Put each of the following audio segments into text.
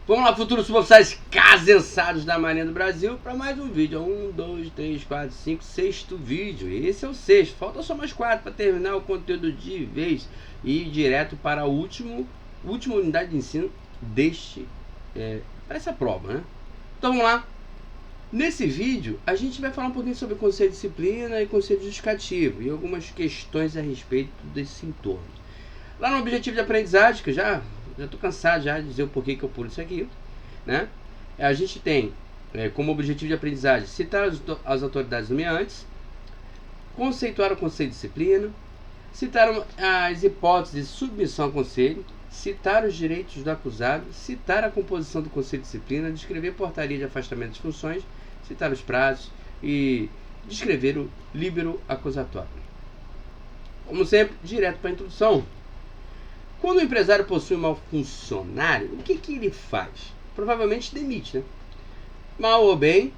Vamos lá, futuros suboficiais casensados da Marinha do Brasil, para mais um vídeo. 1, 2, 3, 4, 5, sexto vídeo. Esse é o sexto. Falta só mais 4 para terminar o conteúdo de vez e ir direto para a última unidade de ensino para essa prova, né? Então vamos lá. Nesse vídeo a gente vai falar um pouquinho sobre conceito de disciplina e conceito justificativo e algumas questões a respeito desse entorno. Lá no objetivo de aprendizagem, que eu já estou cansado já de dizer o porquê que eu pulo isso aqui, né? A gente tem como objetivo de aprendizagem citar as autoridades nomeantes, conceituar o conceito de disciplina, citar as hipóteses de submissão ao conselho, citar os direitos do acusado, citar a composição do conselho de disciplina, descrever portaria de afastamento de funções, citar os prazos e descrever o líbero acusatório. Como sempre, direto para a introdução. Quando o empresário possui um mau funcionário, o que ele faz? Provavelmente demite, né? Mal ou bem,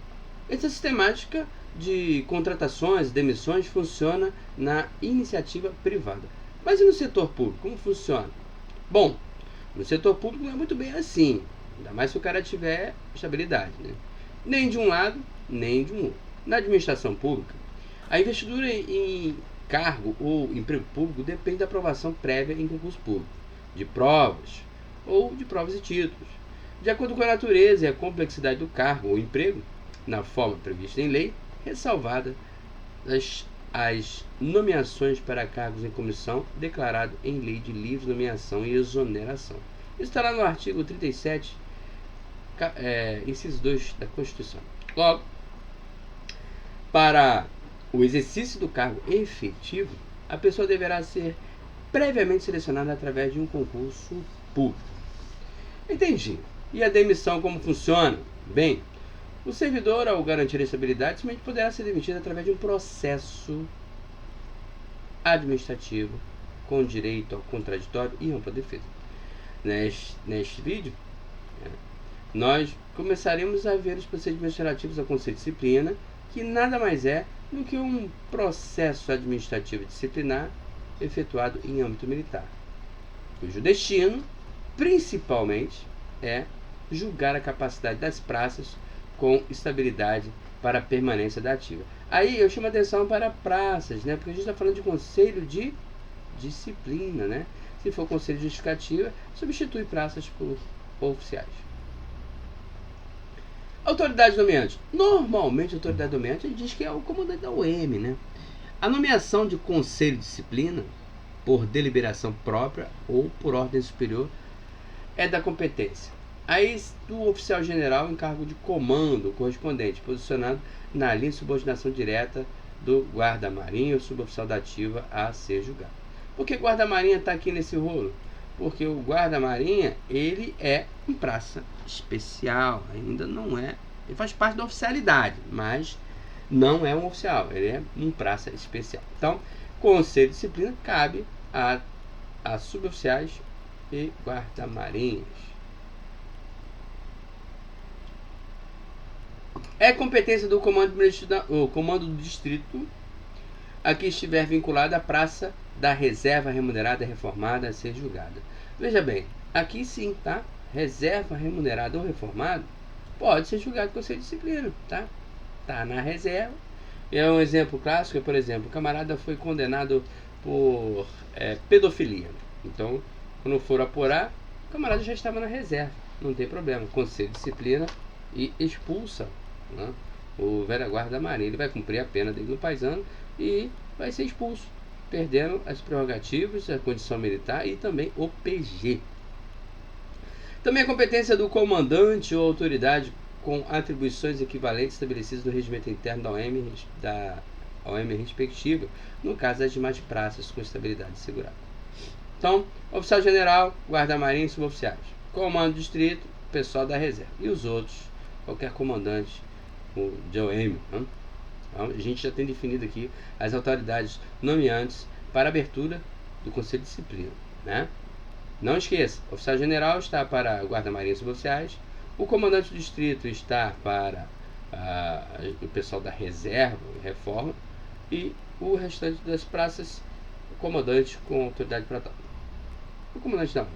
essa sistemática de contratações e demissões funciona na iniciativa privada. Mas e no setor público, como funciona? Bom, no setor público não é muito bem assim, ainda mais se o cara tiver estabilidade, né? Nem de um lado, nem de um outro. Na administração pública, a investidura em cargo ou emprego público depende da aprovação prévia em concurso público, de provas ou de provas e títulos. De acordo com a natureza e a complexidade do cargo ou emprego, na forma prevista em lei, ressalvada as nomeações para cargos em comissão declarado em lei de livre nomeação e exoneração. Isso está lá no artigo 37, inciso 2 da Constituição. Logo, para o exercício do cargo efetivo, a pessoa deverá ser previamente selecionada através de um concurso público. Entendi. E a demissão como funciona? Bem, o servidor, ao garantir a estabilidade, somente poderá ser demitido através de um processo administrativo com direito ao contraditório e ampla defesa. Neste vídeo, nós começaremos a ver os procedimentos relativos ao conceito de disciplina, que nada mais é do que um processo administrativo disciplinar efetuado em âmbito militar, cujo destino, principalmente, é julgar a capacidade das praças com estabilidade para a permanência da ativa. Aí eu chamo a atenção para praças, né? Porque a gente está falando de conselho de disciplina, né? Se for conselho justificativo, substitui praças por oficiais. Autoridade nomeante. Normalmente a autoridade nomeante diz que é o comandante da UEM, né? A nomeação de conselho de disciplina por deliberação própria ou por ordem superior é da competência aí do oficial general em cargo de comando correspondente, posicionado na linha de subordinação direta do guarda-marinha ou suboficial da ativa a ser julgado. Por que guarda-marinha está aqui nesse rolo? Porque o guarda-marinha, ele é um praça especial, ainda não é, ele faz parte da oficialidade, mas não é um oficial, ele é um praça especial. Então, conselho de disciplina cabe a suboficiais e guarda-marinhas. É competência do comando do distrito a que estiver vinculada a praça da reserva remunerada reformada a ser julgada. Veja bem, aqui sim, tá? Reserva remunerada ou reformado pode ser julgado com conselho de disciplina, tá? Tá na reserva. É um exemplo clássico, por exemplo, o camarada foi condenado por pedofilia. Então, quando for apurar, o camarada já estava na reserva, não tem problema. Conselho de disciplina e expulsa, né, o velho guarda da marinha. Ele vai cumprir a pena dele no paisano e vai ser expulso, perdendo as prerrogativas, a condição militar e também o PG. Também a competência do comandante ou autoridade com atribuições equivalentes estabelecidas no regimento interno da OM respectiva, no caso das demais praças com estabilidade segurada. Então, oficial general, guarda-marinha e suboficiais. Comando do distrito, pessoal da reserva. E os outros, qualquer comandante de OM. Né? Então, a gente já tem definido aqui as autoridades nomeantes para abertura do conselho de disciplina. Né? Não esqueça, o oficial general está para guarda-marinha e suboficiais, o comandante do distrito está para o pessoal da reserva e reforma, e o restante das praças, o comandante com autoridade para tal. O comandante da OM.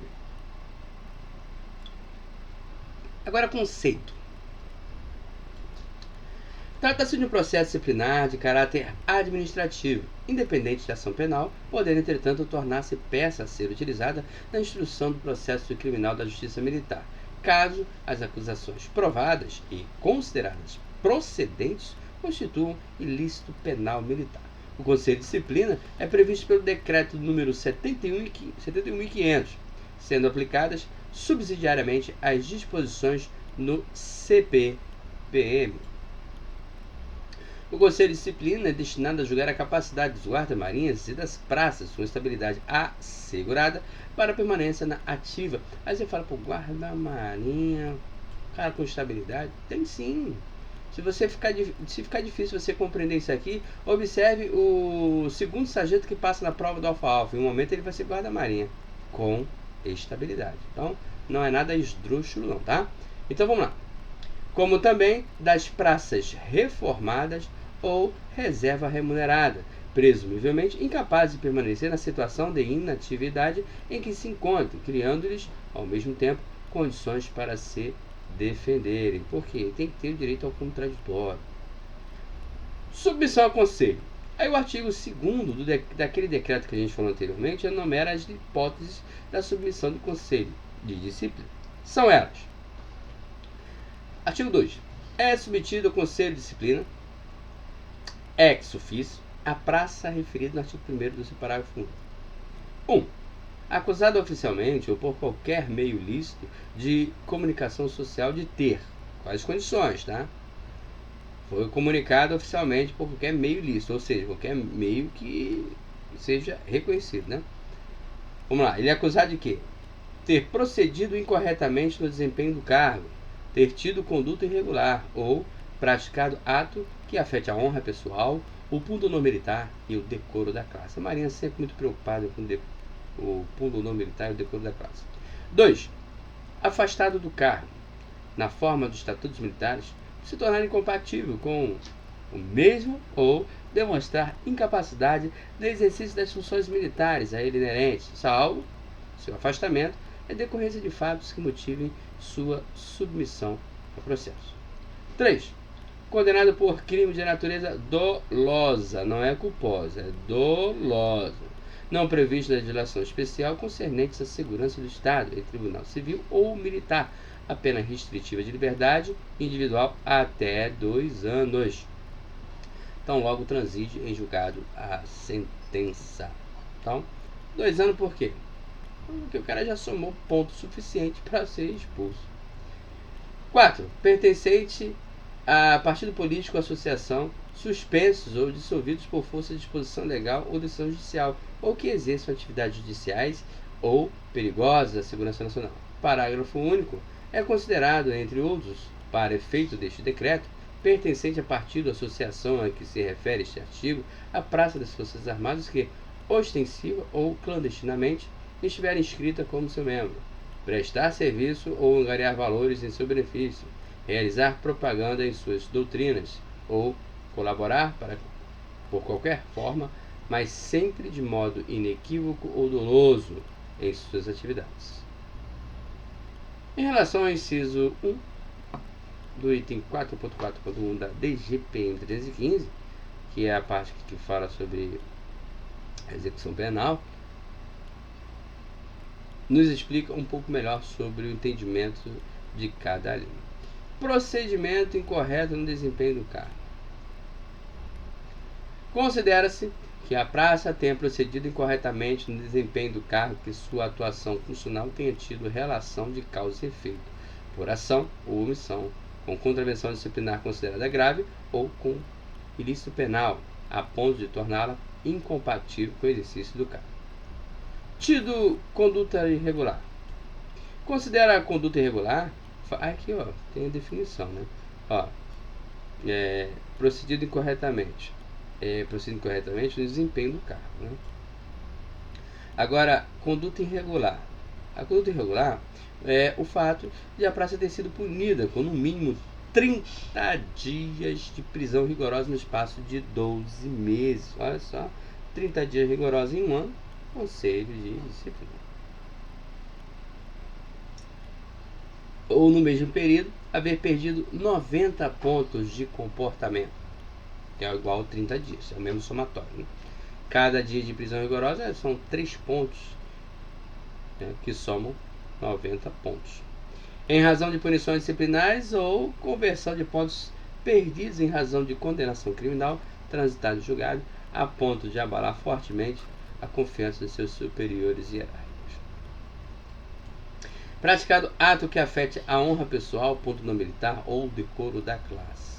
Agora, conceito. Trata-se de um processo disciplinar de caráter administrativo, independente da ação penal, podendo, entretanto, tornar-se peça a ser utilizada na instrução do processo criminal da Justiça Militar, caso as acusações provadas e consideradas procedentes constituam ilícito penal militar. O Conselho de Disciplina é previsto pelo Decreto número 71.500, sendo aplicadas subsidiariamente as disposições no CPPM. O Conselho de Disciplina é destinado a julgar a capacidade dos guarda-marinhas e das praças com estabilidade assegurada para a permanência na ativa. Aí você fala, pô, guarda-marinha, cara com estabilidade? Tem sim. Se ficar difícil você compreender isso aqui, observe o segundo sargento que passa na prova do Alfa-Alfa. Em um momento ele vai ser guarda-marinha com estabilidade. Então, não é nada esdrúxulo não, tá? Então, vamos lá. Como também das praças reformadas ou reserva remunerada, presumivelmente incapazes de permanecer na situação de inatividade em que se encontram, criando-lhes, ao mesmo tempo, condições para se defenderem. Porque tem que ter o direito ao contraditório. Submissão ao conselho. Aí o artigo 2º daquele decreto que a gente falou anteriormente enumera as hipóteses da submissão do conselho de disciplina. São elas: artigo 2. É submetido ao Conselho de Disciplina, ex officio, a praça referida no artigo 1º do seu parágrafo 1. 1. Acusado oficialmente ou por qualquer meio lícito de comunicação social de ter. Quais condições, tá? Foi comunicado oficialmente por qualquer meio lícito, ou seja, qualquer meio que seja reconhecido, né? Vamos lá. Ele é acusado de quê? Ter procedido incorretamente no desempenho do cargo, ter tido conduta irregular ou praticado ato que afete a honra pessoal, o pundonor militar e o decoro da classe. A Marinha é sempre muito preocupada com o pundonor militar e o decoro da classe. 2. Afastado do cargo, na forma dos estatutos militares, se tornar incompatível com o mesmo ou demonstrar incapacidade de exercício das funções militares a ele inerentes, salvo seu afastamento é decorrência de fatos que motivem sua submissão ao processo. 3. Condenado por crime de natureza dolosa, não é culposa, é dolosa, não previsto na legislação especial concernentes à segurança do Estado, em tribunal civil ou militar, a pena restritiva de liberdade individual até 2 anos. Então, logo transige em julgado a sentença. Então, 2 anos por quê? Porque o cara já somou ponto suficiente para ser expulso. 4. Pertencente a partido político ou associação, suspensos ou dissolvidos por força de disposição legal ou decisão judicial, ou que exerçam atividades judiciais ou perigosas à segurança nacional. Parágrafo único. É considerado, entre outros, para efeito deste decreto, pertencente a partido ou associação a que se refere este artigo, a praça das Forças Armadas que, ostensiva ou clandestinamente, estiver inscrita como seu membro, prestar serviço ou angariar valores em seu benefício, realizar propaganda em suas doutrinas ou colaborar por qualquer forma, mas sempre de modo inequívoco ou doloso em suas atividades. Em relação ao inciso 1 do item 4.4.1 da DGPM 315, que é a parte que fala sobre a execução penal, nos explica um pouco melhor sobre o entendimento de cada linha. Procedimento incorreto no desempenho do cargo. Considera-se que a praça tenha procedido incorretamente no desempenho do cargo que sua atuação funcional tenha tido relação de causa e efeito, por ação ou omissão, com contravenção disciplinar considerada grave ou com ilícito penal, a ponto de torná-la incompatível com o exercício do cargo. Tido conduta irregular. Considera a conduta irregular, aqui ó, tem a definição, né? Ó, procedido incorretamente. Procedido incorretamente no desempenho do cargo, né? Agora, conduta irregular. A conduta irregular é o fato de a praça ter sido punida com no mínimo 30 dias de prisão rigorosa no espaço de 12 meses. Olha só, 30 dias rigorosos em um ano, Conselho de Disciplina. ou no mesmo período haver perdido 90 pontos de comportamento, que é igual a 30 dias, é o mesmo somatório, né? Cada dia de prisão rigorosa são 3 pontos, né, que somam 90 pontos. Em razão de punições disciplinares ou conversão de pontos perdidos em razão de condenação criminal transitada em julgado, a ponto de abalar fortemente a confiança de seus superiores hierárquicos. Praticado ato que afete a honra pessoal, ponto não militar ou decoro da classe.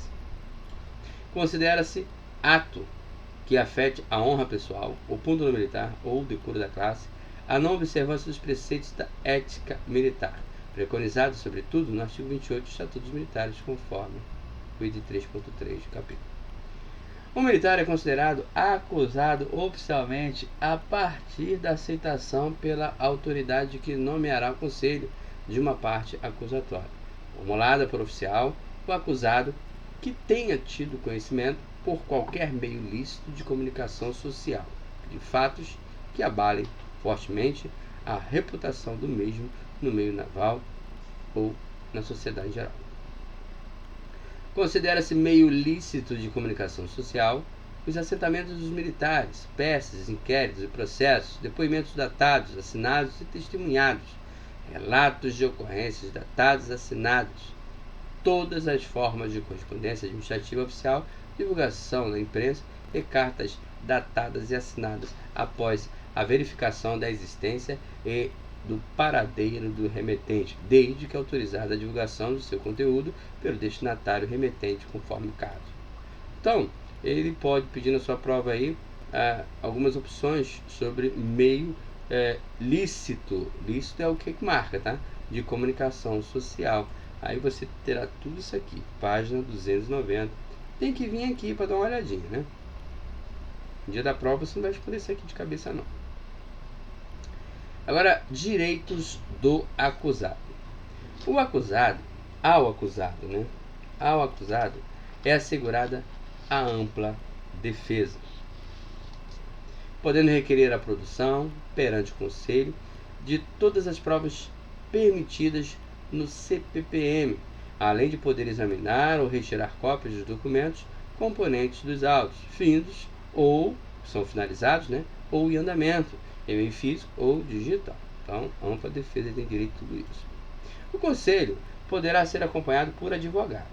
Considera-se ato que afete a honra pessoal, o ponto não militar ou decoro da classe, a não observância dos preceitos da ética militar, preconizado, sobretudo, no artigo 28 dos Estatutos Militares, conforme o item 3.3 do capítulo. O militar é considerado acusado oficialmente a partir da aceitação pela autoridade que nomeará o conselho de uma parte acusatória, formulada por oficial, o acusado que tenha tido conhecimento, por qualquer meio lícito de comunicação social, de fatos que abalem fortemente a reputação do mesmo no meio naval ou na sociedade em geral. Considera-se meio lícito de comunicação social os assentamentos dos militares, peças, inquéritos e processos, depoimentos datados, assinados e testemunhados, relatos de ocorrências datados, assinados, todas as formas de correspondência administrativa oficial, divulgação na imprensa e cartas datadas e assinadas após a verificação da existência e do paradeiro do remetente, desde que autorizada a divulgação do seu conteúdo pelo destinatário remetente, conforme o caso. Então, ele pode pedir na sua prova aí algumas opções sobre meio lícito. Lícito é o que marca, tá? De comunicação social. Aí você terá tudo isso aqui, página 290. Tem que vir aqui para dar uma olhadinha, né? No dia da prova você não vai responder isso aqui de cabeça, não. Agora, direitos do acusado. Ao acusado é assegurada a ampla defesa, podendo requerer a produção, perante o Conselho, de todas as provas permitidas no CPPM, além de poder examinar ou retirar cópias dos documentos componentes dos autos, findos ou são finalizados, né, ou em andamento, em meio físico ou digital. Então, ampla defesa tem direito a tudo isso. O Conselho poderá ser acompanhado por advogado,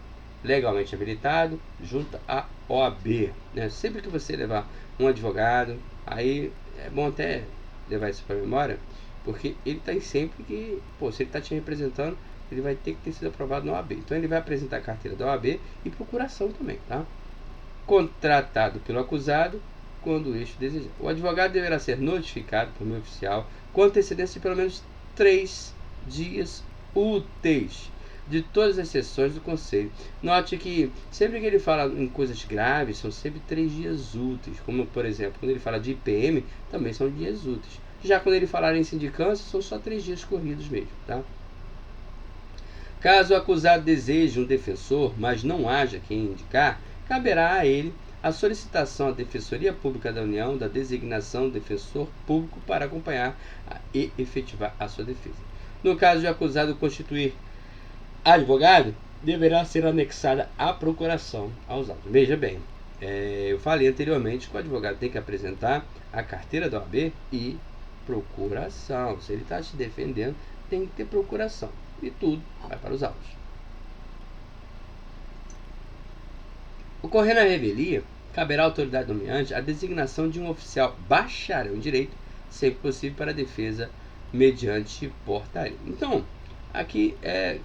legalmente habilitado, junto à OAB. Né? Sempre que você levar um advogado, aí é bom até levar isso para a memória, porque ele está sempre que, se ele está te representando, ele vai ter que ter sido aprovado na OAB. Então ele vai apresentar a carteira da OAB e procuração também, tá? Contratado pelo acusado, quando este desejar. O advogado deverá ser notificado por meio oficial com antecedência de pelo menos 3 dias úteis de todas as sessões do Conselho. Note que sempre que ele fala em coisas graves, são sempre 3 dias úteis, como por exemplo, quando ele fala de IPM, também são dias úteis. Já quando ele falar em sindicância, são só 3 dias corridos mesmo, tá? Caso o acusado deseje um defensor, mas não haja quem indicar, caberá a ele a solicitação à Defensoria Pública da União da designação do defensor público para acompanhar e efetivar a sua defesa. No caso de o acusado constituir advogado, deverá ser anexada a procuração aos autos. Veja bem, eu falei anteriormente que o advogado tem que apresentar a carteira da OAB e procuração. Se ele está te defendendo, tem que ter procuração. E tudo vai para os autos. Ocorrendo a revelia, caberá à autoridade nomeante a designação de um oficial bacharel em direito, sempre possível para a defesa mediante portaria. Então, aqui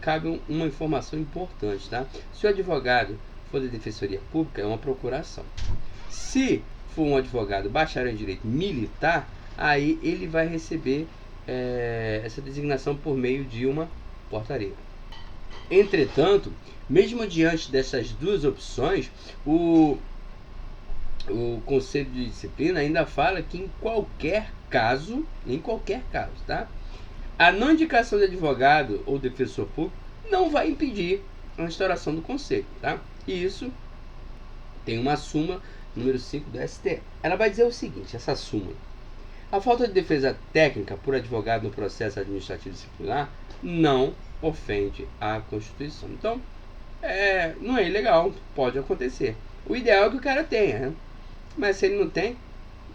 cabe uma informação importante, tá? Se o advogado for da Defensoria Pública, é uma procuração. Se for um advogado bacharel em direito militar, aí ele vai receber essa designação por meio de uma portaria. Entretanto, mesmo diante dessas duas opções, o Conselho de Disciplina ainda fala que em qualquer caso, tá? A não indicação de advogado ou defensor público não vai impedir a instauração do Conselho, tá? E isso tem uma súmula número 5 do STF. Ela vai dizer o seguinte, essa súmula: a falta de defesa técnica por advogado no processo administrativo disciplinar não ofende a Constituição. Então, não é ilegal, pode acontecer. O ideal é que o cara tenha, né? Mas se ele não tem,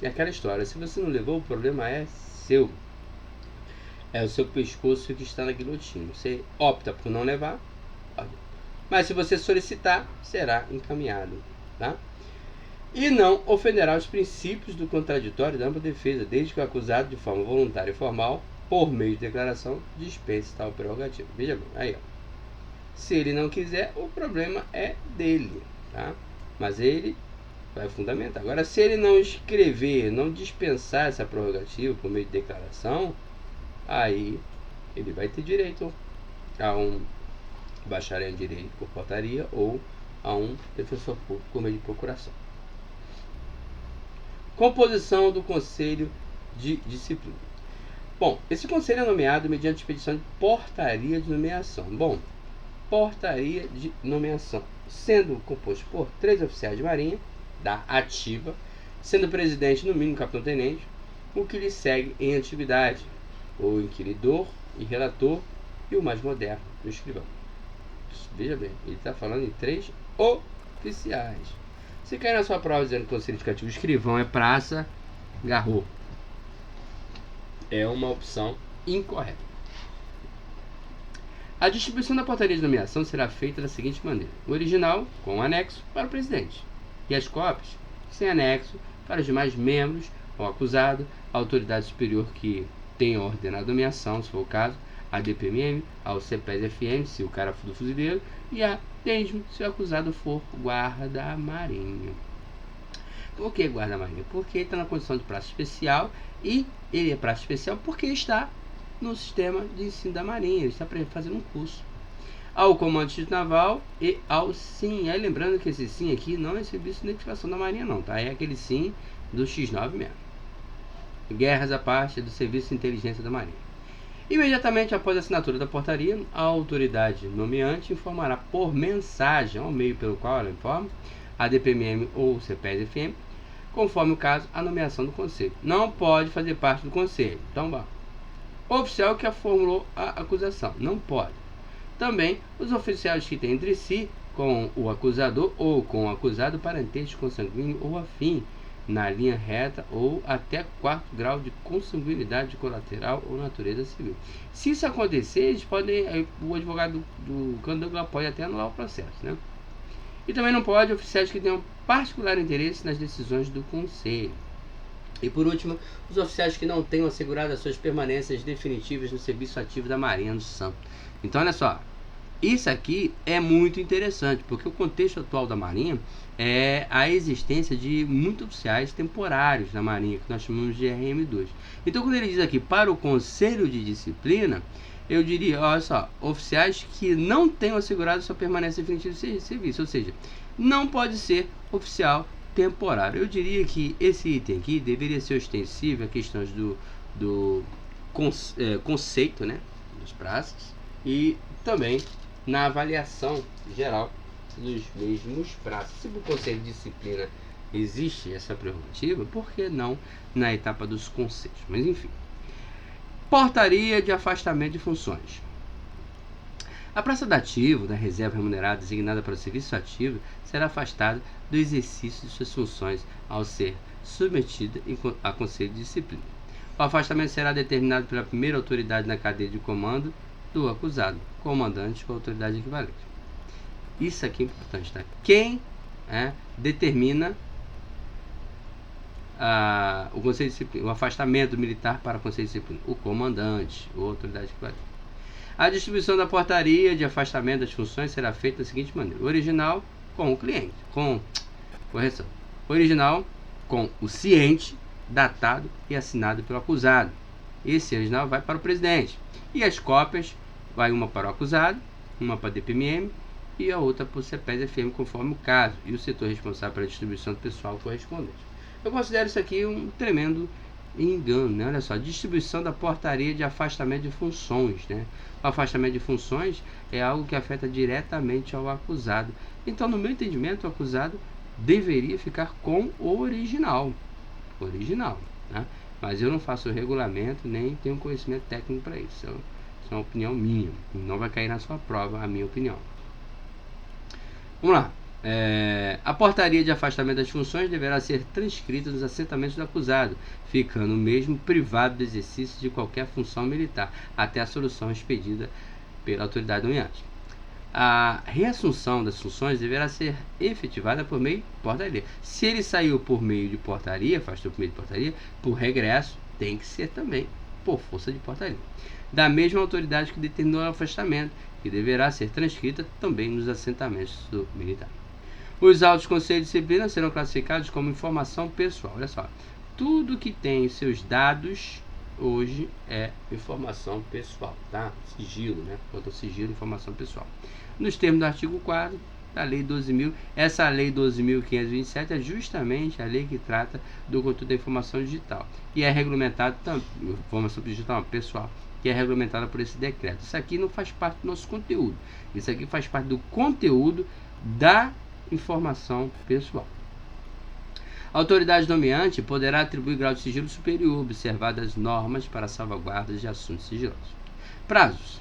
é aquela história. Se você não levou, o problema é seu. É o seu pescoço que está na guilhotina. Você opta por não levar, mas se você solicitar, será encaminhado, tá? E não ofenderá os princípios do contraditório e da ampla defesa, desde que o acusado, de forma voluntária e formal, por meio de declaração, dispense tal prerrogativa. Veja bem, aí ó. Se ele não quiser, o problema é dele, tá? Mas ele vai fundamentar. Agora, se ele não escrever, não dispensar essa prerrogativa por meio de declaração, aí ele vai ter direito a um bacharel em direito por portaria ou a um defensor público por meio de procuração. Composição do Conselho de Disciplina. Bom, esse conselho é nomeado mediante expedição de portaria de nomeação. Bom, portaria de nomeação, sendo composto por 3 oficiais de marinha, da ativa, sendo presidente no mínimo capitão-tenente, o que lhe segue em antiguidade, o inquiridor e relator, e o mais moderno, o escrivão. Veja bem, ele está falando em 3 oficiais. Se cair na sua prova dizendo que o conselho indicativo escrivão é praça, garrou. É uma opção incorreta. A distribuição da portaria de nomeação será feita da seguinte maneira: o original, com anexo, para o presidente, e as cópias, sem anexo, para os demais membros, ao acusado, à autoridade superior que tenha ordenado a nomeação, se for o caso, a DPMM, ao CPES-FM, se o cara for do fuzileiro, e a DENSM, se o acusado for guarda-marinha. Por que guarda-marinha? Porque ele está na condição de praça especial, e ele é praça especial porque está no sistema de ensino da Marinha, ele está fazendo um curso. Ao Comando Distrito Naval e ao SIM. Aí lembrando que esse SIM aqui não é serviço de identificação da Marinha não, tá? É aquele SIM do X9 mesmo. Guerras à parte do Serviço de Inteligência da Marinha. Imediatamente após a assinatura da portaria, a autoridade nomeante informará por mensagem, ao meio pelo qual ela informa, a DPMM ou o CPES-FM, conforme o caso, a nomeação do conselho. Não pode fazer parte do conselho. Então, bom. O oficial que formulou a acusação. Não pode. Também os oficiais que têm entre si, com o acusador ou com o acusado, parentesco consanguíneo ou afim, na linha reta ou até 4º grau de consanguinidade colateral ou natureza civil. Se isso acontecer, eles podem, o advogado do Candango pode até anular o processo, né? E também não pode oficiais que tenham particular interesse nas decisões do Conselho. E por último, os oficiais que não tenham assegurado as suas permanências definitivas no serviço ativo da Marinha do Santo. Então, olha só, isso aqui é muito interessante, porque o contexto atual da Marinha é a existência de muitos oficiais temporários na Marinha, que nós chamamos de RM2. Então, quando ele diz aqui para o Conselho de Disciplina, eu diria, olha só, oficiais que não tenham assegurado sua permanência definitiva de serviço, ou seja, não pode ser oficial temporário. Eu diria que esse item aqui deveria ser ostensivo a questões do conceito, né, dos praças, e também na avaliação geral dos mesmos prazos. Se o Conselho de Disciplina existe essa prerrogativa, por que não na etapa dos conselhos? Mas enfim. Portaria de afastamento de funções. A praça da ativo, da reserva remunerada designada para o serviço ativo, será afastada do exercício de suas funções ao ser submetida a conselho de disciplina. O afastamento será determinado pela primeira autoridade na cadeia de comando do acusado, comandante ou autoridade equivalente. Isso aqui é importante, tá? Quem determina o conselho de disciplina, o afastamento militar para o conselho de disciplina? O comandante ou autoridade equivalente. A distribuição da portaria de afastamento das funções será feita da seguinte maneira: o original com o cliente, original com o ciente, datado e assinado pelo acusado. Esse original vai para o presidente. E as cópias, vai uma para o acusado, uma para a DPMM e a outra para o CPES-FM, conforme o caso, e o setor responsável pela distribuição do pessoal correspondente. Eu considero isso aqui um tremendo engano, né? Olha só, distribuição da portaria de afastamento de funções, né? O afastamento de funções é algo que afeta diretamente ao acusado. Então, no meu entendimento, o acusado deveria ficar com o original, né? Mas eu não faço o regulamento, nem tenho conhecimento técnico para isso. São é uma opinião minha, não vai cair na sua prova a minha opinião. Vamos lá. A portaria de afastamento das funções deverá ser transcrita nos assentamentos do acusado, ficando mesmo privado do exercício de qualquer função militar, até a solução expedida pela autoridade nomeante. A reassunção das funções deverá ser efetivada por meio de portaria. Se ele saiu por meio de portaria, afastou por meio de portaria, por regresso, tem que ser também por força de portaria. Da mesma autoridade que determinou o afastamento, que deverá ser transcrita também nos assentamentos do militar. Os autos do Conselho de Disciplina serão classificados como informação pessoal. Olha só, tudo que tem seus dados hoje é informação pessoal, tá? Sigilo, né? Quanto ao sigilo, informação pessoal. Nos termos do artigo 4º da Lei 12.000, essa Lei 12.527 é justamente a lei que trata do conteúdo da informação digital. E é regulamentado também, informação digital pessoal, que é regulamentada por esse decreto. Isso aqui não faz parte do nosso conteúdo. Isso aqui faz parte do conteúdo da informação pessoal. A autoridade nomeante poderá atribuir grau de sigilo superior, observadas normas para salvaguardas de assuntos sigilosos. Prazos.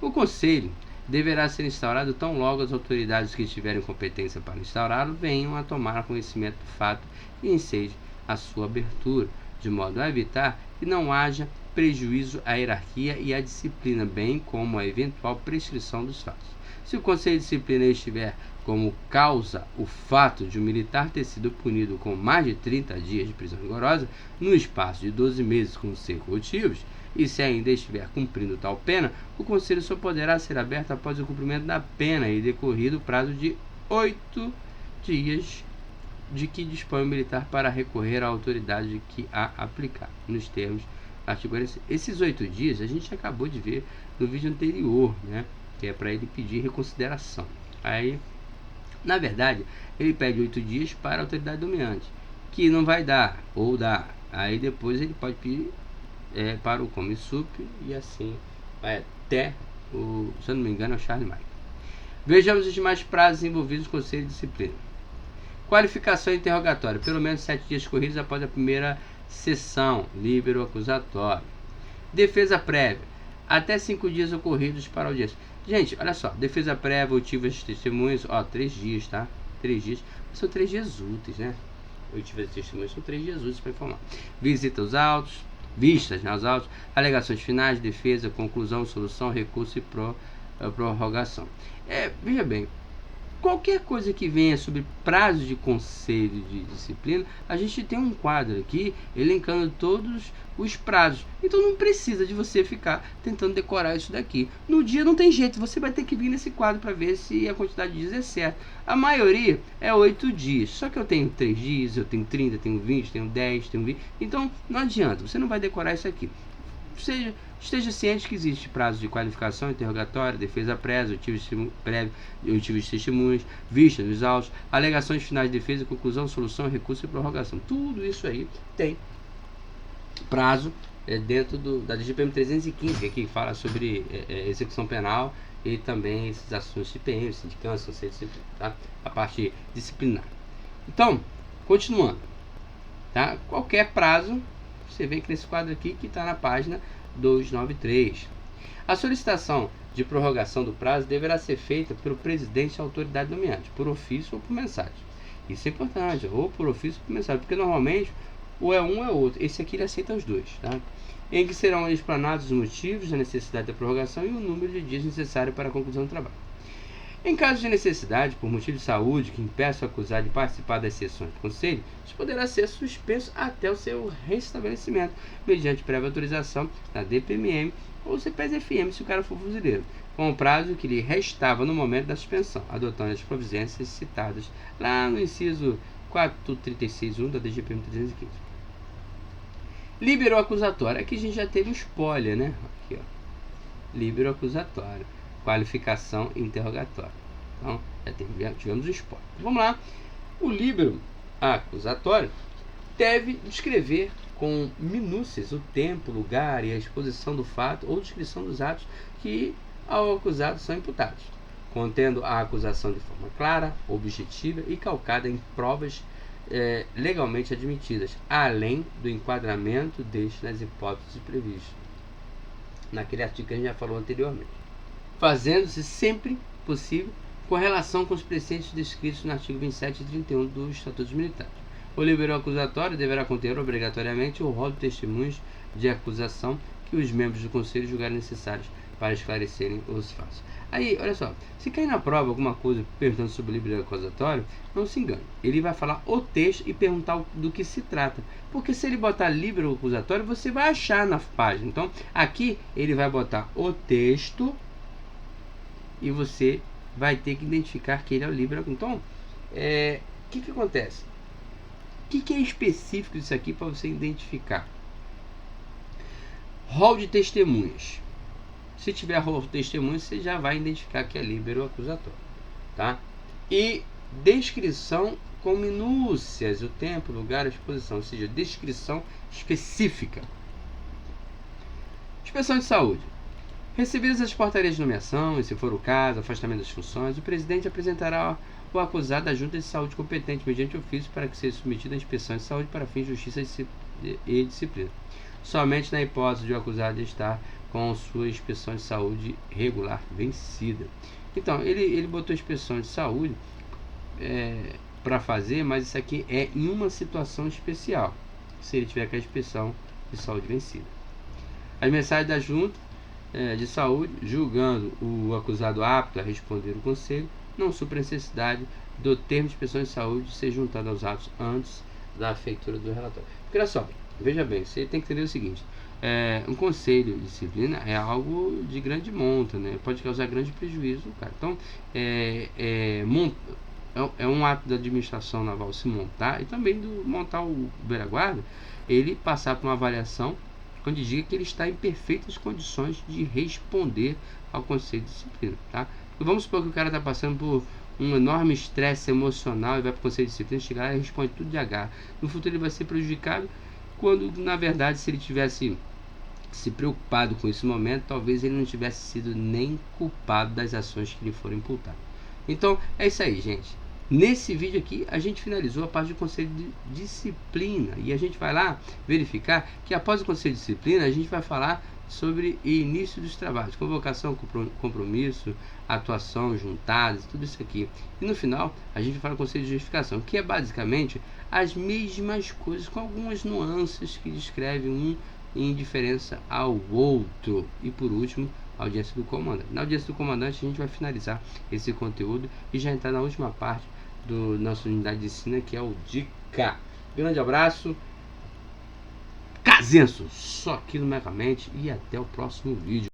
O Conselho deverá ser instaurado tão logo as autoridades que tiverem competência para instaurá-lo venham a tomar conhecimento do fato e enseje a sua abertura, de modo a evitar que não haja prejuízo à hierarquia e à disciplina, bem como a eventual prescrição dos fatos. Se o Conselho de Disciplina estiver como causa o fato de um militar ter sido punido com mais de 30 dias de prisão rigorosa, no espaço de 12 meses consecutivos, e se ainda estiver cumprindo tal pena, o Conselho só poderá ser aberto após o cumprimento da pena e decorrido o prazo de 8 dias de que dispõe o militar para recorrer à autoridade que a aplicar, nos termos do artigo 46. Esses 8 dias a gente acabou de ver no vídeo anterior, né? Que é para ele pedir reconsideração. Aí, na verdade, ele pede 8 dias para a autoridade nomeante, que não vai dar, ou dá. Aí depois ele pode pedir para o Comissup e assim vai até se eu não me engano, é o Charles Mike. Vejamos os demais prazos envolvidos no Conselho de Disciplina. Qualificação e interrogatório, pelo menos 7 dias corridos após a primeira sessão, líbero acusatório. Defesa prévia, até 5 dias ocorridos para a audiência. Gente, olha só, defesa prévia, oitivas de testemunhas, 3 dias, tá? 3 dias, são 3 dias úteis, né? Oitivas de testemunhas são 3 dias úteis para informar. Visita aos autos, vistas aos autos, alegações finais, defesa, conclusão, solução, recurso e prorrogação. Veja bem, qualquer coisa que venha sobre prazo de conselho de disciplina, a gente tem um quadro aqui elencando todos os prazos. Então não precisa de você ficar tentando decorar isso daqui. No dia não tem jeito, você vai ter que vir nesse quadro para ver se a quantidade de dias é certa. A maioria é 8 dias, só que eu tenho 3 dias, eu tenho 30, tenho 20, tenho 10, tenho 20. Então não adianta, você não vai decorar isso aqui. Esteja ciente que existe prazo de qualificação, interrogatório, defesa prévia, oitivas de testemunhas, vista dos autos, alegações finais de defesa, conclusão, solução, recurso e prorrogação. Tudo isso aí tem prazo dentro da DGPM 315, que aqui fala sobre execução penal e também esses assuntos de PM, sindicância, conselho de disciplina, tá? A parte disciplinar. Então, continuando, tá? Qualquer prazo, você vem aqui nesse quadro aqui que está na página 293. A solicitação de prorrogação do prazo deverá ser feita pelo presidente da autoridade nomeante, por ofício ou por mensagem. Isso é importante, ou por ofício ou por mensagem, porque normalmente ou é um ou é outro. Esse aqui ele aceita os dois, tá? Em que serão explanados os motivos da necessidade da prorrogação e o número de dias necessário para a conclusão do trabalho. Em caso de necessidade, por motivo de saúde, que impeça o acusado de participar das sessões do Conselho, isso poderá ser suspenso até o seu restabelecimento, mediante prévia autorização da DPMM ou CPS-FM, se o cara for fuzileiro, com o prazo que lhe restava no momento da suspensão, adotando as providências citadas lá no inciso 436.1 da DGPM 315. Líbero acusatório. Aqui a gente já teve um spoiler, né? Aqui, ó. Líbero acusatório. Qualificação e interrogatório. Então, já tivemos o spoiler. Vamos lá. O líbero acusatório deve descrever com minúcias o tempo, lugar e a exposição do fato ou descrição dos atos que ao acusado são imputados, contendo a acusação de forma clara, objetiva e calcada em provas legalmente admitidas, além do enquadramento deste nas hipóteses previstas. naquele artigo que a gente já falou anteriormente, fazendo-se sempre possível com relação com os preceitos descritos no artigo 27 e 31 dos Estatutos Militares. O livro acusatório deverá conter obrigatoriamente o rol de testemunhos de acusação que os membros do Conselho julgarem necessários para esclarecerem os fatos. Aí, olha só, se cair na prova alguma coisa perguntando sobre o livro acusatório, não se engane. Ele vai falar o texto e perguntar do que se trata. Porque se ele botar livro acusatório, você vai achar na página. Então, aqui ele vai botar o texto e você vai ter que identificar que ele é o livro. Então, o que acontece? O que é específico disso aqui para você identificar? Rol de testemunhas. Se tiver rol de testemunhas, você já vai identificar que é líbero acusatório, tá? E descrição com minúcias, o tempo, o lugar, a exposição, ou seja, descrição específica. Inspeção de saúde. Recebidas as portarias de nomeação, e se for o caso, afastamento das funções, o presidente apresentará o acusado à junta de saúde competente mediante ofício para que seja submetido à inspeção de saúde para fins de justiça e disciplina. Somente na hipótese de o acusado estar com sua inspeção de saúde regular vencida. Então, ele botou inspeção de saúde para fazer, mas isso aqui é em uma situação especial, se ele tiver com a inspeção de saúde vencida. As mensagens da junta de saúde, julgando o acusado apto a responder o conselho, não supra a necessidade do termo de inspeção de saúde ser juntado aos atos antes da feitura do relatório. Porque olha só, veja bem, você tem que entender o seguinte: um conselho de disciplina é algo de grande monta, né? Pode causar grande prejuízo, cara. Então, é um ato da administração naval se montar e também do montar o beira-guarda, ele passar por uma avaliação onde diga que ele está em perfeitas condições de responder ao conselho de disciplina, tá? Porque vamos supor que o cara está passando por um enorme estresse emocional e vai para o conselho de disciplina, chegar lá e responde tudo de H. No futuro ele vai ser prejudicado, quando na verdade, se ele tivesse se preocupado com esse momento, talvez ele não tivesse sido nem culpado das ações que lhe foram imputadas. Então é isso aí, gente. Nesse vídeo aqui a gente finalizou a parte do conselho de disciplina e a gente vai lá verificar que após o conselho de disciplina a gente vai falar sobre o início dos trabalhos, convocação, compromisso, atuação, juntadas, tudo isso aqui. E no final a gente vai falar do conselho de justificação, que é basicamente as mesmas coisas com algumas nuances que descrevem um em diferença ao outro. E por último, a audiência do comandante. Na audiência do comandante a gente vai finalizar esse conteúdo e já entrar na última parte do nossa unidade de ensino, que é o Dica. Grande abraço, Casenso, só aqui no Megamente, e até o próximo vídeo.